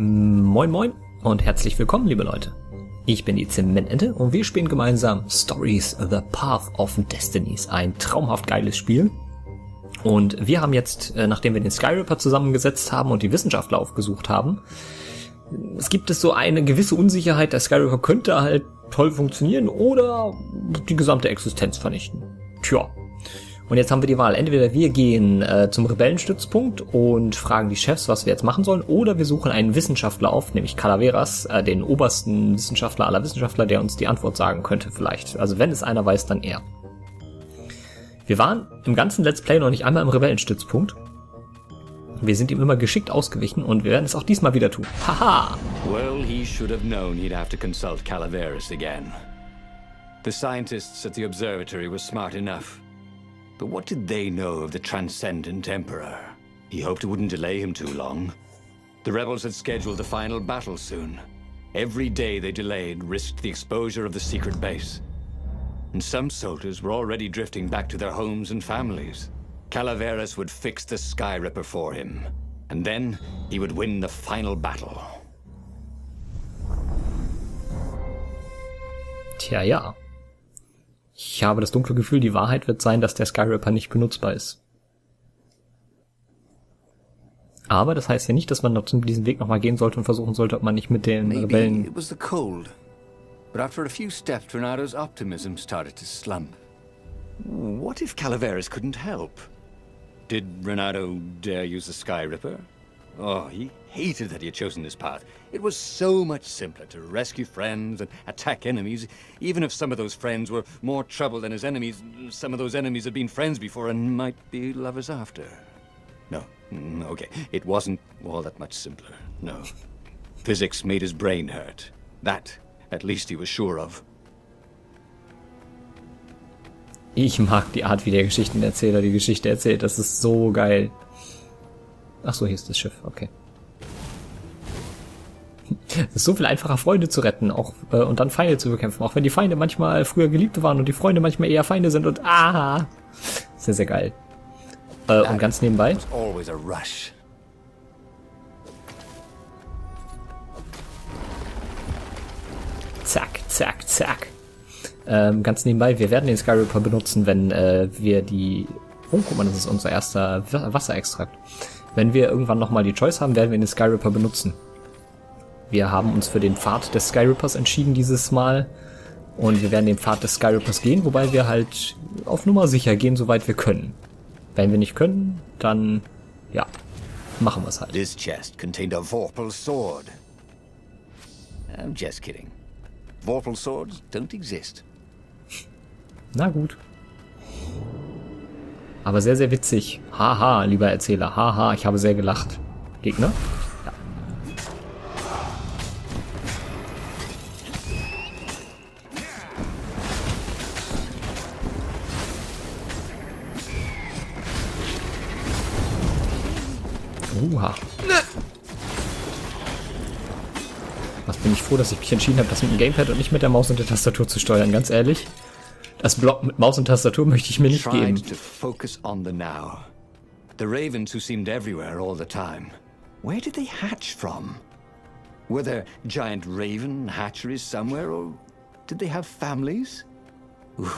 Moin moin und herzlich willkommen, liebe Leute. Ich bin die Zementente und wir spielen gemeinsam Stories, The Path of Destinies, ein traumhaft geiles Spiel. Und wir haben jetzt, nachdem wir den Skyripper zusammengesetzt haben und die Wissenschaftler aufgesucht haben, es gibt so eine gewisse Unsicherheit, der Skyripper könnte halt toll funktionieren oder die gesamte Existenz vernichten. Tja. Und jetzt haben wir die Wahl. Entweder wir gehen zum Rebellenstützpunkt und fragen die Chefs, was wir jetzt machen sollen, oder wir suchen einen Wissenschaftler auf, nämlich Calaveras, den obersten Wissenschaftler aller Wissenschaftler, der uns die Antwort sagen könnte vielleicht. Also wenn es einer weiß, dann er. Wir waren im ganzen Let's Play noch nicht einmal im Rebellenstützpunkt. Wir sind ihm immer geschickt ausgewichen und wir werden es auch diesmal wieder tun. Haha! Well, he should have known he'd have to consult Calaveras again. The scientists at the observatory were smart enough. But what did they know of the transcendent Emperor? He hoped it wouldn't delay him too long. The rebels had scheduled the final battle soon. Every day they delayed risked the exposure of the secret base. And some soldiers were already drifting back to their homes and families. Calaveras would fix the Skyripper for him. And then he would win the final battle. Tja, ja. Ich habe das dunkle Gefühl, die Wahrheit wird sein, dass der Skyripper nicht benutzbar ist. Aber das heißt ja nicht, dass man noch diesen Weg nochmal gehen sollte und versuchen sollte, ob man nicht mit den Rebellen... Maybe it was the cold. But after a few steps, Renado's optimism started to slump. What if Calaveras couldn't help? Did Renado dare use the Skyripper? Oh, he hated that he had chosen this path. It was so much simpler to rescue friends and attack enemies, even if some of those friends were more trouble than his enemies. Some of those enemies had been friends before and might be lovers after. No, okay, it wasn't all that much simpler, no. Physics made his brain hurt. That, at least he was sure of. Ich mag die Art, wie der Geschichtenerzähler die Geschichte erzählt. Das ist so geil. Ach so, hier ist das Schiff, okay. Es ist so viel einfacher, Freunde zu retten auch und dann Feinde zu bekämpfen. Auch wenn die Feinde manchmal früher Geliebte waren und die Freunde manchmal eher Feinde sind und sehr, sehr geil. Und ganz nebenbei... Zack, zack, zack. Ganz nebenbei, wir werden den Skyripper benutzen, wenn wir die... Oh, guck mal, das ist unser erster Wasserextrakt. Wenn wir irgendwann nochmal die Choice haben, werden wir den Skyripper benutzen. Wir haben uns für den Pfad des Skyrippers entschieden dieses Mal. Und wir werden den Pfad des Skyrippers gehen, wobei wir halt auf Nummer sicher gehen, soweit wir können. Wenn wir nicht können, dann, ja, machen wir es halt. This chest contained a Vorpal sword. I'm just kidding. Vorpal swords don't exist. Na gut. Aber sehr, sehr witzig. Haha, lieber Erzähler. Haha, ich habe sehr gelacht. Gegner? Ja. Uha. Was bin ich froh, dass ich mich entschieden habe, das mit dem Gamepad und nicht mit der Maus und der Tastatur zu steuern, ganz ehrlich. Das Block mit Maus und Tastatur möchte ich mir nicht geben. To focus on the now. The ravens who seemed everywhere all the time. Where did they hatch from? Were there giant raven hatcheries somewhere, or did they have families? Ooh,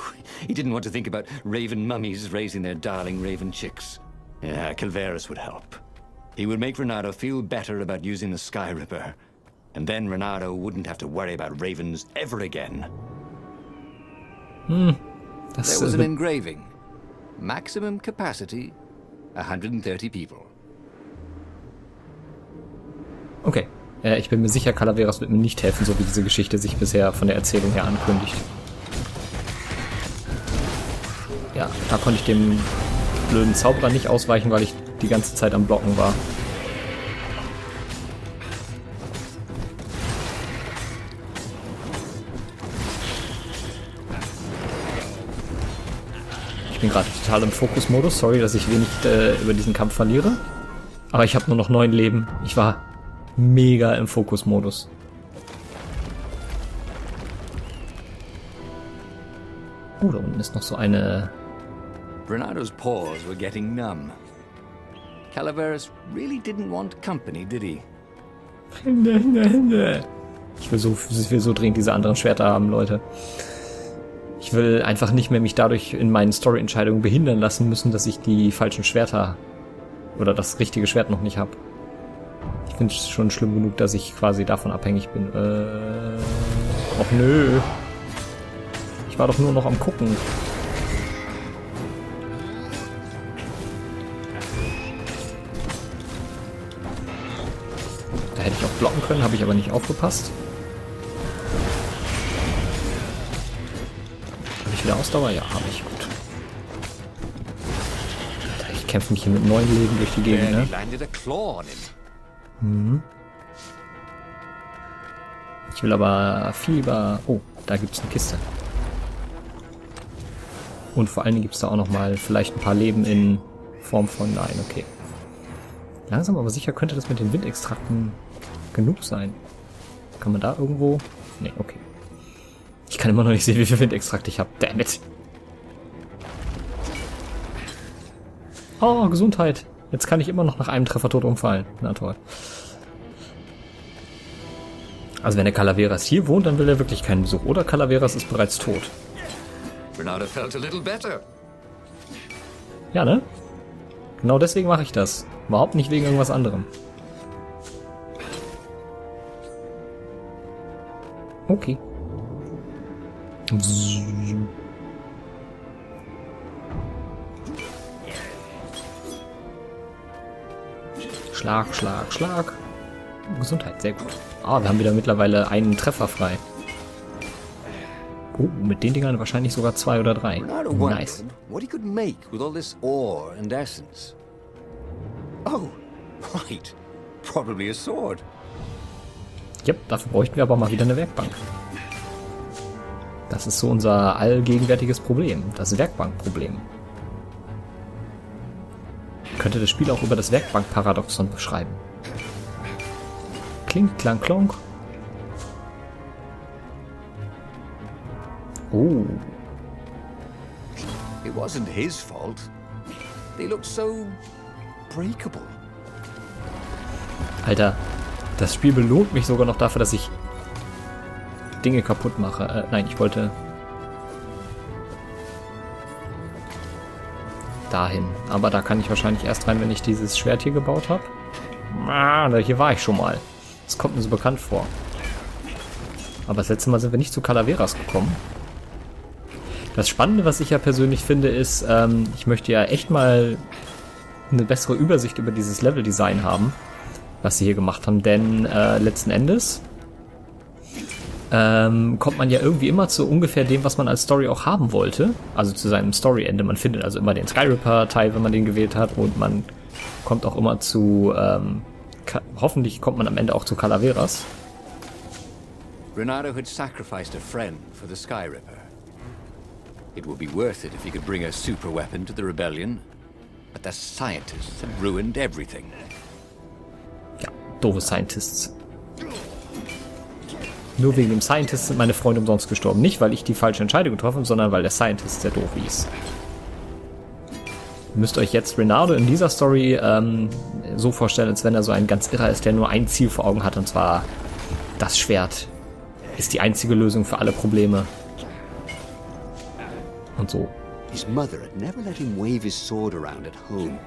he didn't want to think about raven mummies raising their darling raven chicks. Yeah, Calaveras would help. He would make Renado feel better about using the Skyripper. And then Renado wouldn't have to worry about ravens ever again. There was an engraving. Maximum capacity, 130 people. Okay. Ich bin mir sicher, Calaveras wird mir nicht helfen, so wie diese Geschichte sich bisher von der Erzählung her ankündigt. Ja, da konnte ich dem blöden Zauberer nicht ausweichen, weil ich die ganze Zeit am Blocken war. Ich bin gerade total im Fokusmodus. Sorry, dass ich wenig über diesen Kampf verliere. Aber ich habe nur noch 9 Leben. Ich war mega im Fokusmodus. Da unten ist noch so eine... Renado's paws were getting numb. Calaveras really didn't want company, did he? Ich will so dringend diese anderen Schwerter haben, Leute. Ich will einfach nicht mehr mich dadurch in meinen Story-Entscheidungen behindern lassen müssen, dass ich die falschen Schwerter oder das richtige Schwert noch nicht habe. Ich finde es schon schlimm genug, dass ich quasi davon abhängig bin. Och nö. Ich war doch nur noch am Gucken. Da hätte ich auch blocken können, habe ich aber nicht aufgepasst. Habe ich wieder Ausdauer? Ja, habe ich. Gut. Alter, ich kämpfe mich hier mit 9 Leben durch die Gegend, ne? Ich will aber viel lieber... Oh, da gibt es eine Kiste. Und vor allen Dingen gibt es da auch nochmal vielleicht ein paar Leben in Form von... Nein, okay. Langsam aber sicher könnte das mit den Windextrakten genug sein. Kann man da irgendwo... Nee, okay. Ich kann immer noch nicht sehen, wie viel Windextrakt ich habe. Damn it. Oh, Gesundheit. Jetzt kann ich immer noch nach einem Treffer tot umfallen. Na toll. Also wenn der Calaveras hier wohnt, dann will er wirklich keinen Besuch. Oder Calaveras ist bereits tot. Renato felt a little better. Ja, ne? Genau deswegen mache ich das. Überhaupt nicht wegen irgendwas anderem. Okay. Schlag, Schlag, Schlag. Gesundheit, sehr gut. Ah, wir haben wieder mittlerweile einen Treffer frei. Mit den Dingern wahrscheinlich sogar 2 oder 3. Nice. What he could make with all this ore and essence. Oh, right. Probably a sword. Yep, dafür bräuchten wir aber mal wieder eine Werkbank. Das ist so unser allgegenwärtiges Problem, das Werkbankproblem. Ich könnte das Spiel auch über das Werkbankparadoxon beschreiben. Klingt, klang, klonk. Oh. It wasn't his fault. They looked so breakable. Alter, das Spiel belohnt mich sogar noch dafür, dass ich Dinge kaputt mache. Nein, ich wollte dahin. Aber da kann ich wahrscheinlich erst rein, wenn ich dieses Schwert hier gebaut habe. Ah, hier war ich schon mal. Das kommt mir so bekannt vor. Aber das letzte Mal sind wir nicht zu Calaveras gekommen. Das Spannende, was ich ja persönlich finde, ist, ich möchte ja echt mal eine bessere Übersicht über dieses Leveldesign haben, was sie hier gemacht haben. Denn letzten Endes kommt man ja irgendwie immer zu ungefähr dem, was man als Story auch haben wollte. Also zu seinem Story-Ende. Man findet also immer den Skyripper-Teil, wenn man den gewählt hat. Und man kommt auch immer zu... hoffentlich kommt man am Ende auch zu Calaveras. Renato had sacrificed a friend for the Skyripper. It would be worth it if he could bring a super weapon to the rebellion. But the scientists had ruined everything. Ja, doofe Scientists. Nur wegen dem Scientist sind meine Freunde umsonst gestorben. Nicht, weil ich die falsche Entscheidung getroffen habe, sondern weil der Scientist sehr doof ist. Ihr müsst euch jetzt Renato in dieser Story so vorstellen, als wenn er so ein ganz Irrer ist, der nur ein Ziel vor Augen hat, und zwar das Schwert ist die einzige Lösung für alle Probleme. Und so. His mother had never let him wave his sword around at home.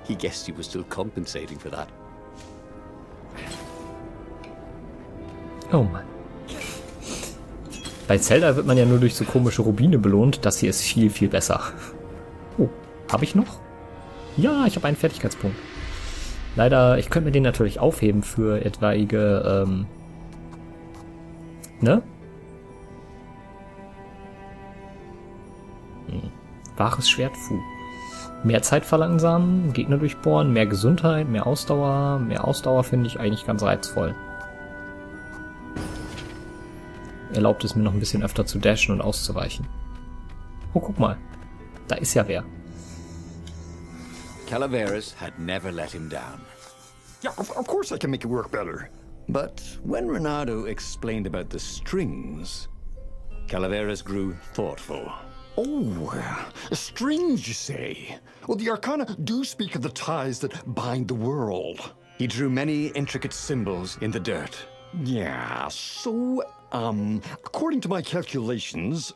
He guessed he was still compensating for that. Oh Mann. Bei Zelda wird man ja nur durch so komische Rubine belohnt. Das hier ist viel, viel besser. Oh, habe ich noch? Ja, ich habe einen Fertigkeitspunkt. Leider, ich könnte mir den natürlich aufheben für etwaige, ne? Wahres Schwert, Mehr Zeit verlangsamen, Gegner durchbohren, mehr Gesundheit, mehr Ausdauer. Mehr Ausdauer finde ich eigentlich ganz reizvoll. Erlaubt es mir noch ein bisschen öfter zu dashen und auszuweichen. Oh, guck mal. Da ist ja wer. Calaveras had never let him down. Yeah, of course I can make it work better. But when Renato explained about the strings, Calaveras grew thoughtful. Oh, strings, you say? Well, the Arcana do speak of the ties that bind the world. He drew many intricate symbols in the dirt. Yeah, so, according to my calculations,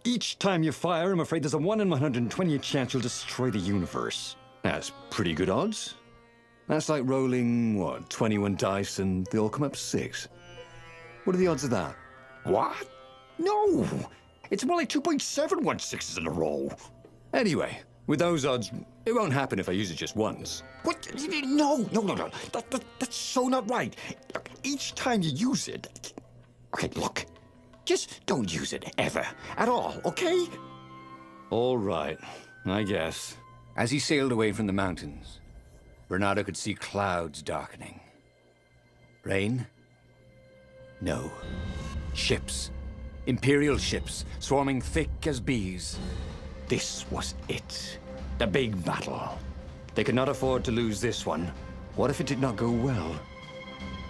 each time you fire, I'm afraid there's a 1 in 128 chance you'll destroy the universe. That's pretty good odds. That's like rolling, what, 21 dice and they all come up 6. What are the odds of that? What? No! It's more like 2.716s in a row. Anyway, with those odds, it won't happen if I use it just once. What? No. That's so not right. Look, each time you use it... Okay, look. Just don't use it ever. At all, okay? All right, I guess. As he sailed away from the mountains, Renato could see clouds darkening. Rain? No. Ships. Imperial ships, swarming thick as bees. This was it. The big battle. They could not afford to lose this one. What if it did not go well?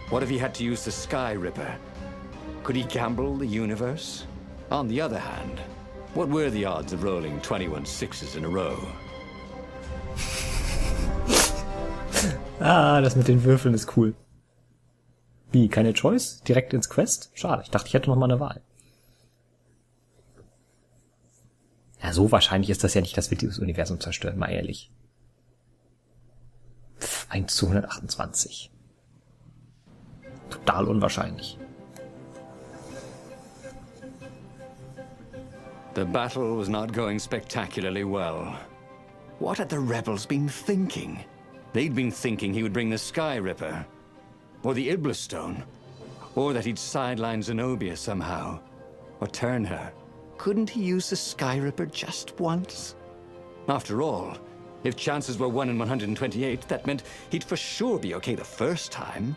What if he had to use the Sky Ripper? Could he gamble the universe? On the other hand, what were the odds of rolling 21 sixes in a row? Das mit den Würfeln ist cool. Wie, keine Choice? Direkt ins Quest? Schade, ich dachte, ich hätte noch mal eine Wahl. Ja, so wahrscheinlich ist das ja nicht, dass wir dieses Universum zerstören, mal ehrlich. 1 zu 128. Total unwahrscheinlich. The battle was not going spectacularly well. What had the rebels been thinking? They'd been thinking he would bring the Sky Ripper, or the Iblis Stone, or that he'd sideline Zenobia somehow, or turn her. Couldn't he use the Sky Ripper just once? After all, if chances were 1 in 128, that meant he'd for sure be okay the first time.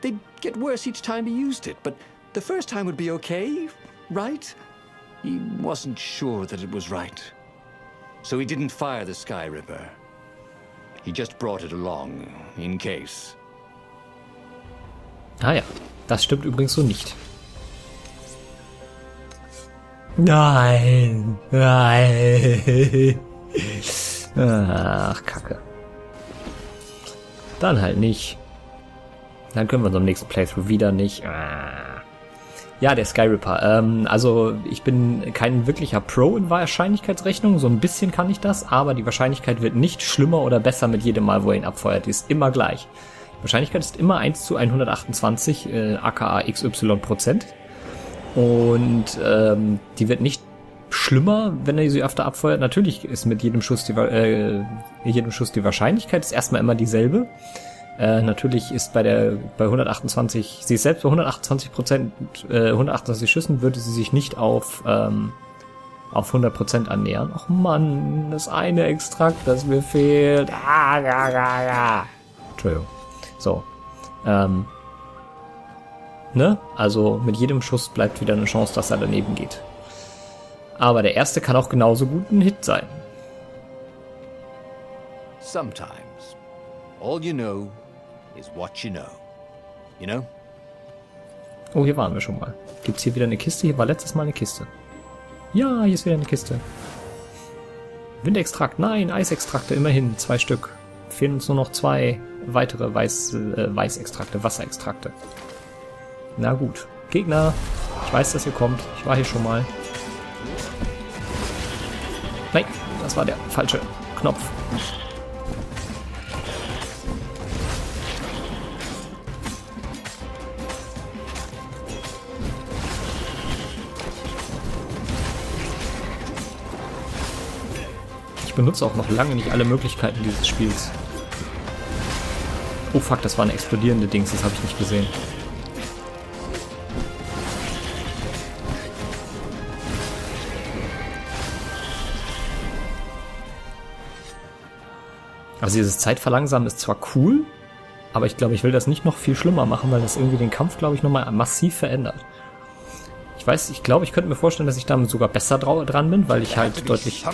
They'd get worse each time he used it, but the first time would be okay, right? He wasn't sure that it was right. So he didn't fire the Sky Ripper. He just brought it along, in case. Ah ja, das stimmt übrigens so nicht. Nein. Ach, Kacke. Dann halt nicht. Dann können wir uns am nächsten Playthrough wieder nicht. Ja, der Sky Ripper. Also ich bin kein wirklicher Pro in Wahrscheinlichkeitsrechnung. So ein bisschen kann ich das, aber die Wahrscheinlichkeit wird nicht schlimmer oder besser mit jedem Mal, wo er ihn abfeuert. Die ist immer gleich. Die Wahrscheinlichkeit ist immer 1 zu 128, aka XY%. Und die wird nicht schlimmer, wenn er sie öfter abfeuert. Natürlich ist mit jedem Schuss die Wahrscheinlichkeit ist erstmal immer dieselbe. Natürlich ist bei 128, sie ist selbst bei 128%, 128 Schüssen würde sie sich nicht auf 100% annähern. Ach Mann, das eine Extrakt, das mir fehlt. Entschuldigung. So. Ne? Also mit jedem Schuss bleibt wieder eine Chance, dass er daneben geht. Aber der erste kann auch genauso gut ein Hit sein. Sometimes, all you know is what you know. You know? Oh, hier waren wir schon mal. Gibt's hier wieder eine Kiste? Hier war letztes Mal eine Kiste. Ja, hier ist wieder eine Kiste. Windextrakt, nein, Eisextrakte, immerhin, 2 Stück. Fehlen uns nur noch 2 weitere Weißextrakte, Wasserextrakte. Na gut. Gegner, ich weiß, dass ihr kommt. Ich war hier schon mal. Nein, das war der falsche Knopf. Ich benutze auch noch lange nicht alle Möglichkeiten dieses Spiels. Oh fuck, das war eine explodierende Dings, das habe ich nicht gesehen. Also dieses Zeitverlangsamen ist zwar cool, aber ich glaube, ich will das nicht noch viel schlimmer machen, weil das irgendwie den Kampf, glaube ich, nochmal massiv verändert. Ich glaube, ich könnte mir vorstellen, dass ich damit sogar besser dran bin, weil ich halt deutlich...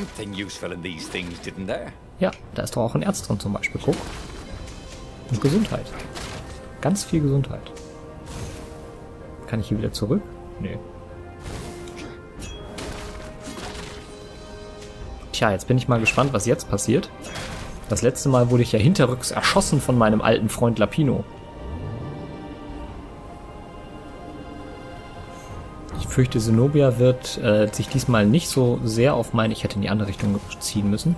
Ja, da ist doch auch ein Erz drin zum Beispiel, guck. Und Gesundheit. Ganz viel Gesundheit. Kann ich hier wieder zurück? Nee. Tja, jetzt bin ich mal gespannt, was jetzt passiert. Das letzte Mal wurde ich ja hinterrücks erschossen von meinem alten Freund Lapino. Ich fürchte, Zenobia wird sich diesmal nicht so sehr auf meine... Ich hätte in die andere Richtung ziehen müssen.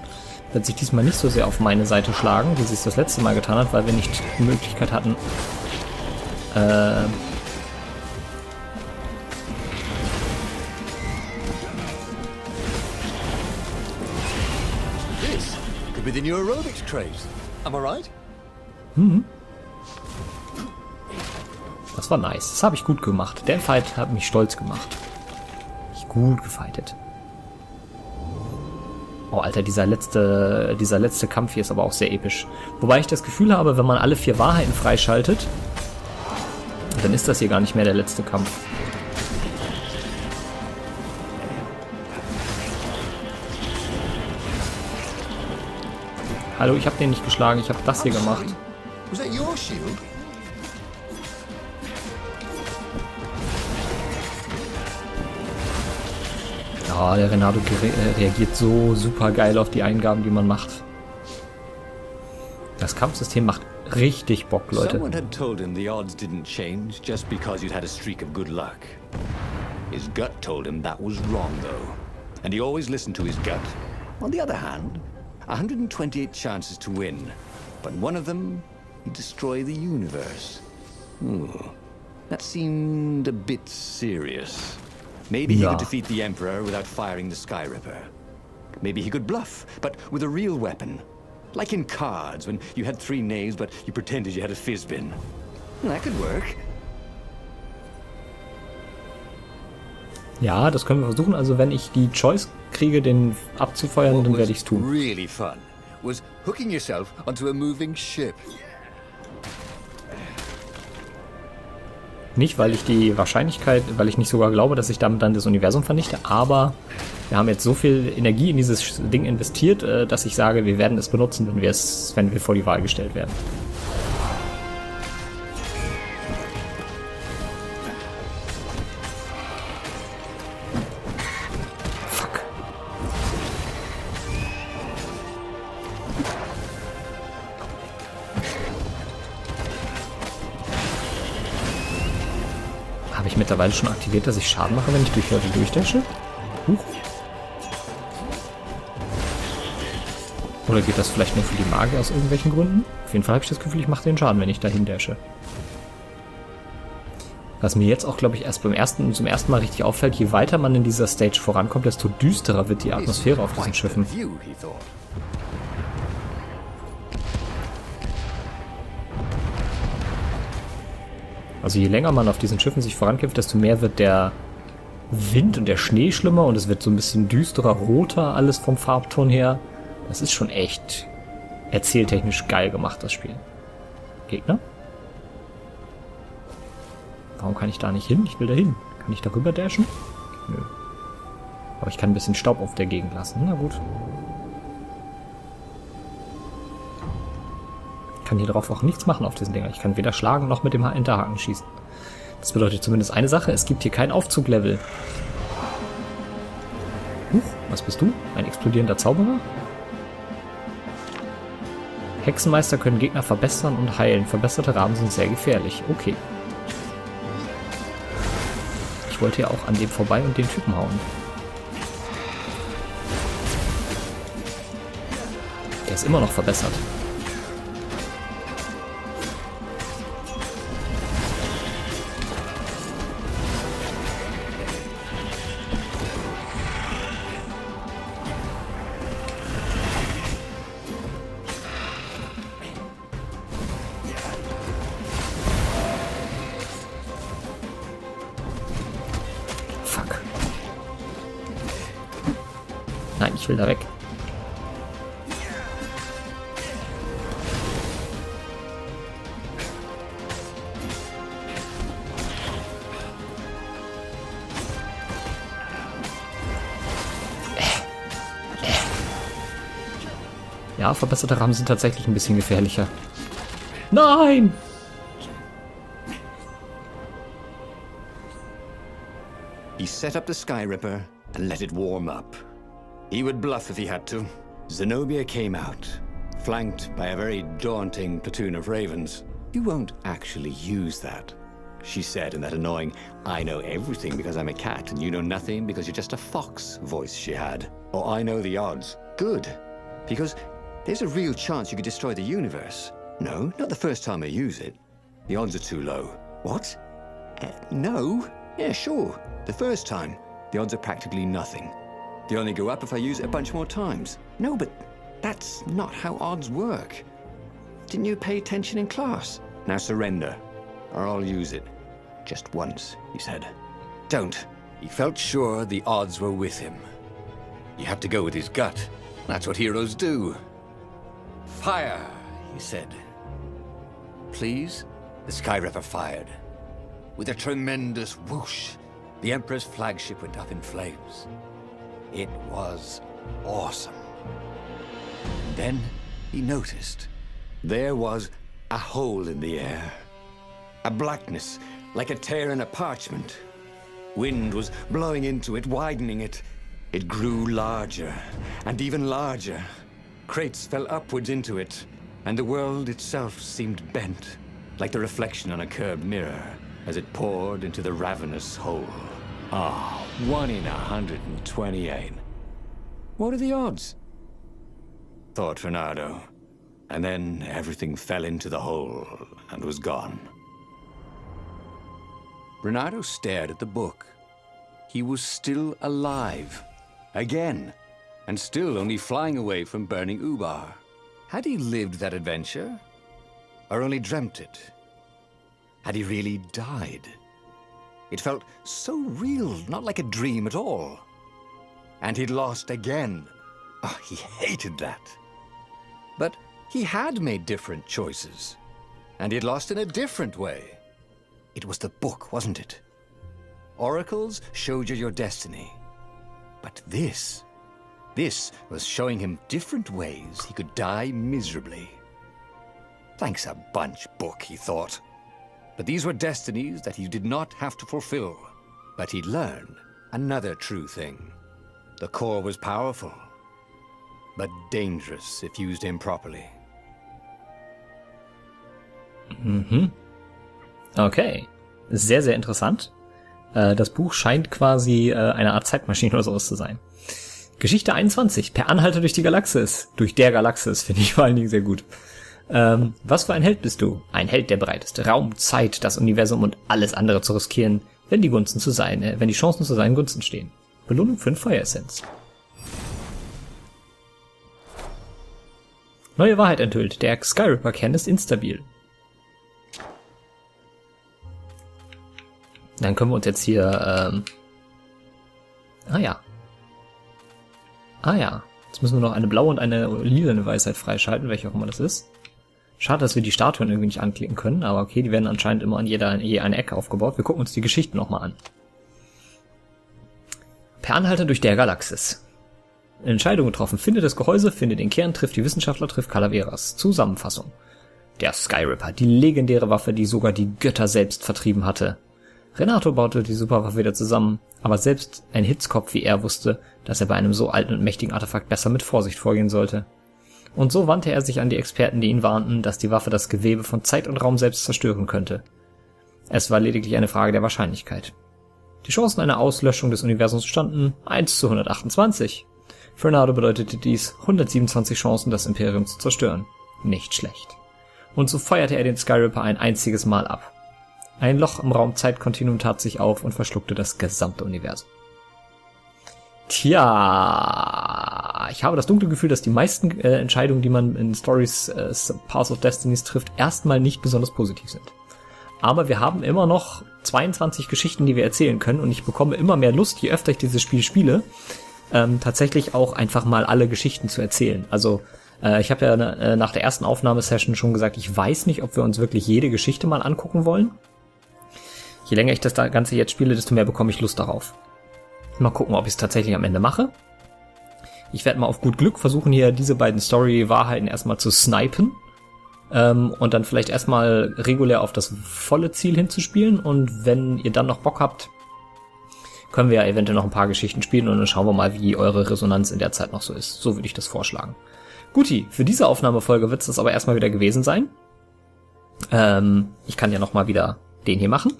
Wird sich diesmal nicht so sehr auf meine Seite schlagen, wie sie es das letzte Mal getan hat, weil wir nicht die Möglichkeit hatten, This could be the new aerobics craze. Am I right? Das war nice. Das habe ich gut gemacht. Der Fight hat mich stolz gemacht. Ich gut gefightet. Oh, Alter, dieser letzte Kampf hier ist aber auch sehr episch. Wobei ich das Gefühl habe, wenn man alle 4 Wahrheiten freischaltet, dann ist das hier gar nicht mehr der letzte Kampf. Hallo, ich habe den nicht geschlagen, ich habe das hier gemacht. Was that your shield? Ja, der Renato reagiert so super geil auf die Eingaben, die man macht. Das Kampfsystem macht richtig Bock, Leute. Someone had told him the odds didn't change just because you'd had a streak of good luck. His gut told him that was wrong, though. And he always listened to his gut. On the other hand, 128 chances to win, but one of them, he'd destroy the universe. That seemed a bit serious. Maybe he could defeat the Emperor without firing the Sky Ripper. Maybe he could bluff, but with a real weapon. Like in cards, when you had 3 knaves, but you pretended you had a fizbin. That could work. Ja, das können wir versuchen. Also wenn ich die Choice kriege, den abzufeuern, dann werde ich es tun. What was really fun was hooking yourself onto a moving ship. Nicht, weil ich die Wahrscheinlichkeit, weil ich nicht sogar glaube, dass ich damit dann das Universum vernichte, aber wir haben jetzt so viel Energie in dieses Ding investiert, dass ich sage, wir werden es benutzen, wenn wir vor die Wahl gestellt werden. Fuck. Habe ich mittlerweile schon aktiviert, dass ich Schaden mache, wenn ich durch Leute durchdasche? Huch. Oder geht das vielleicht nur für die Magier aus irgendwelchen Gründen? Auf jeden Fall habe ich das Gefühl, ich mache den Schaden, wenn ich dahin dasche. Was mir jetzt auch, glaube ich, erst zum ersten Mal richtig auffällt, je weiter man in dieser Stage vorankommt, desto düsterer wird die Atmosphäre auf diesen Schiffen. Also je länger man auf diesen Schiffen sich vorankämpft, desto mehr wird der Wind und der Schnee schlimmer und es wird so ein bisschen düsterer, roter alles vom Farbton her. Das ist schon echt erzähltechnisch geil gemacht, das Spiel. Gegner? Warum kann ich da nicht hin? Ich will da hin. Kann ich darüber dashen? Nö. Aber ich kann ein bisschen Staub auf der Gegend lassen. Na gut. Ich kann hier drauf auch nichts machen auf diesen Dinger. Ich kann weder schlagen noch mit dem Enterhaken schießen. Das bedeutet zumindest eine Sache, es gibt hier kein Aufzuglevel. Huch, was bist du? Ein explodierender Zauberer? Hexenmeister können Gegner verbessern und heilen. Verbesserte Raben sind sehr gefährlich. Okay. Ich wollte ja auch an dem vorbei und den Typen hauen. Der ist immer noch verbessert. Nein, ich will da weg. Ja, verbesserte Rahmen sind tatsächlich ein bisschen gefährlicher. Nein! He set up the Sky Ripper and let it warm up. He would bluff if he had to. Zenobia came out, flanked by a very daunting platoon of ravens. You won't actually use that, she said in that annoying, I know everything because I'm a cat and you know nothing because you're just a fox voice she had. Or I know the odds. Good, because there's a real chance you could destroy the universe. No, not the first time I use it. The odds are too low. What? No? Yeah, sure. The first time, the odds are practically nothing. They only go up if I use it a bunch more times. No, but that's not how odds work. Didn't you pay attention in class? Now surrender, or I'll use it. Just once, he said. Don't. He felt sure the odds were with him. You have to go with his gut. That's what heroes do. Fire, he said. Please? The Sky Ripper fired. With a tremendous whoosh, the Emperor's flagship went up in flames. It was awesome. And then he noticed there was a hole in the air. A blackness, like a tear in a parchment. Wind was blowing into it, widening it. It grew larger, and even larger. Crates fell upwards into it, and the world itself seemed bent, like the reflection on a curved mirror, as it poured into the ravenous hole. Ah, 1 in 128. What are the odds? Thought Renato. And then everything fell into the hole and was gone. Renato stared at the book. He was still alive. Again. And still only flying away from burning Ubar. Had he lived that adventure? Or only dreamt it? Had he really died? It felt so real, not like a dream at all. And he'd lost again. Oh, he hated that. But he had made different choices. And he'd lost in a different way. It was the book, wasn't it? Oracles showed you your destiny. But this was showing him different ways he could die miserably. Thanks a bunch, book, he thought. But these were destinies that he did not have to fulfill. But he'd learned another true thing. The core was powerful, but dangerous if used improperly. Okay. Sehr, sehr interessant. Das Buch scheint quasi eine Art Zeitmaschine oder sowas zu sein. Geschichte 21. Per Anhalter durch die Galaxis. Durch der Galaxis finde ich vor allen Dingen sehr gut. Was für ein Held bist du? Ein Held, der bereit ist, Raum, Zeit, das Universum und alles andere zu riskieren, wenn die Chancen zu seinen Gunsten stehen. Belohnung für 5 Feueressenz. Neue Wahrheit enthüllt. Der Skyripper-Kern ist instabil. Dann können wir uns jetzt hier, Jetzt müssen wir noch eine blaue und eine lilane Weisheit freischalten, welche auch immer das ist. Schade, dass wir die Statuen irgendwie nicht anklicken können, aber okay, die werden anscheinend immer an je eine Ecke aufgebaut. Wir gucken uns die Geschichten nochmal an. Per Anhalter durch der Galaxis. Entscheidung getroffen. Finde das Gehäuse, finde den Kern, trifft die Wissenschaftler, trifft Calaveras. Zusammenfassung. Der Skyripper, die legendäre Waffe, die sogar die Götter selbst vertrieben hatte. Renato baute die Superwaffe wieder zusammen, aber selbst ein Hitzkopf wie er wusste, dass er bei einem so alten und mächtigen Artefakt besser mit Vorsicht vorgehen sollte. Und so wandte er sich an die Experten, die ihn warnten, dass die Waffe das Gewebe von Zeit und Raum selbst zerstören könnte. Es war lediglich eine Frage der Wahrscheinlichkeit. Die Chancen einer Auslöschung des Universums standen 1 zu 128. Für Renato bedeutete dies 127 Chancen, das Imperium zu zerstören. Nicht schlecht. Und so feuerte er den Skyripper ein einziges Mal ab. Ein Loch im Raum-Zeit-Kontinuum tat sich auf und verschluckte das gesamte Universum. Tja, ich habe das dunkle Gefühl, dass die meisten Entscheidungen, die man in Stories Path of Destinies trifft, erstmal nicht besonders positiv sind. Aber wir haben immer noch 22 Geschichten, die wir erzählen können, und ich bekomme immer mehr Lust, je öfter ich dieses Spiel spiele, tatsächlich auch einfach mal alle Geschichten zu erzählen. Also ich habe ja nach der ersten Aufnahmesession schon gesagt, ich weiß nicht, ob wir uns wirklich jede Geschichte mal angucken wollen. Je länger ich das Ganze jetzt spiele, desto mehr bekomme ich Lust darauf. Mal gucken, ob ich es tatsächlich am Ende mache. Ich werde mal auf gut Glück versuchen, hier diese beiden Story-Wahrheiten erstmal zu snipen. Und dann vielleicht erstmal regulär auf das volle Ziel hinzuspielen. Und wenn ihr dann noch Bock habt, können wir ja eventuell noch ein paar Geschichten spielen und dann schauen wir mal, wie eure Resonanz in der Zeit noch so ist. So würde ich das vorschlagen. Guti, für diese Aufnahmefolge wird es das aber erstmal wieder gewesen sein. Ich kann ja nochmal wieder den hier machen.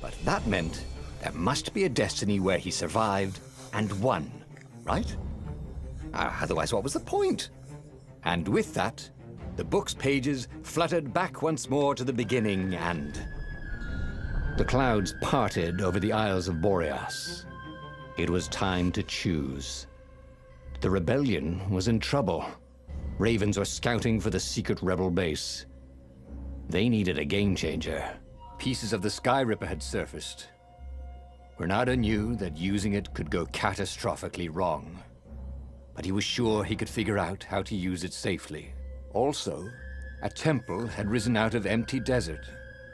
But that meant there must be a destiny where he survived and won, right? Otherwise, what was the point? And with that, the book's pages fluttered back once more to the beginning, and the clouds parted over the Isles of Boreas. It was time to choose. The rebellion was in trouble. Ravens were scouting for the secret rebel base. They needed a game changer. Pieces of the Sky Ripper had surfaced. Renado knew that using it could go catastrophically wrong. But he was sure he could figure out how to use it safely. Also, a temple had risen out of empty desert.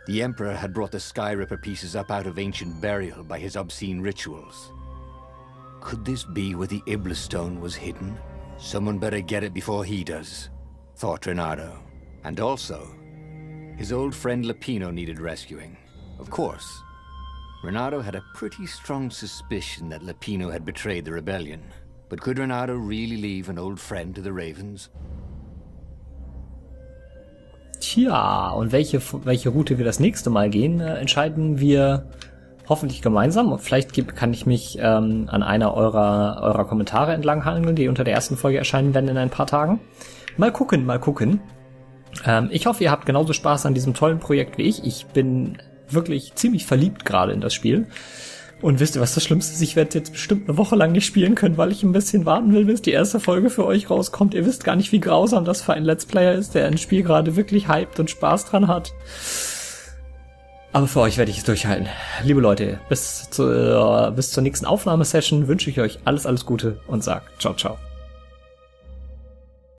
The Emperor had brought the Sky Ripper pieces up out of ancient burial by his obscene rituals. Could this be where the Iblis stone was hidden? Someone better get it before he does, thought Renado. And also, his old friend Lapino needed rescuing. Of course, Renado had a pretty strong suspicion that Lapino had betrayed the rebellion. But could Renado really leave an old friend to the Ravens? Tja, und welche Route wir das nächste Mal gehen, entscheiden wir hoffentlich gemeinsam. Und vielleicht kann ich mich an einer eurer Kommentare entlanghangeln, die unter der ersten Folge erscheinen werden in ein paar Tagen. Mal gucken. Ich hoffe, ihr habt genauso Spaß an diesem tollen Projekt wie ich. Ich bin wirklich ziemlich verliebt gerade in das Spiel. Und wisst ihr, was das Schlimmste ist? Ich werde jetzt bestimmt eine Woche lang nicht spielen können, weil ich ein bisschen warten will, bis die erste Folge für euch rauskommt. Ihr wisst gar nicht, wie grausam das für einen Let's Player ist, der ein Spiel gerade wirklich hypt und Spaß dran hat. Aber für euch werde ich es durchhalten. Liebe Leute, bis zur nächsten Aufnahmesession wünsche ich euch alles Gute und sag ciao, ciao.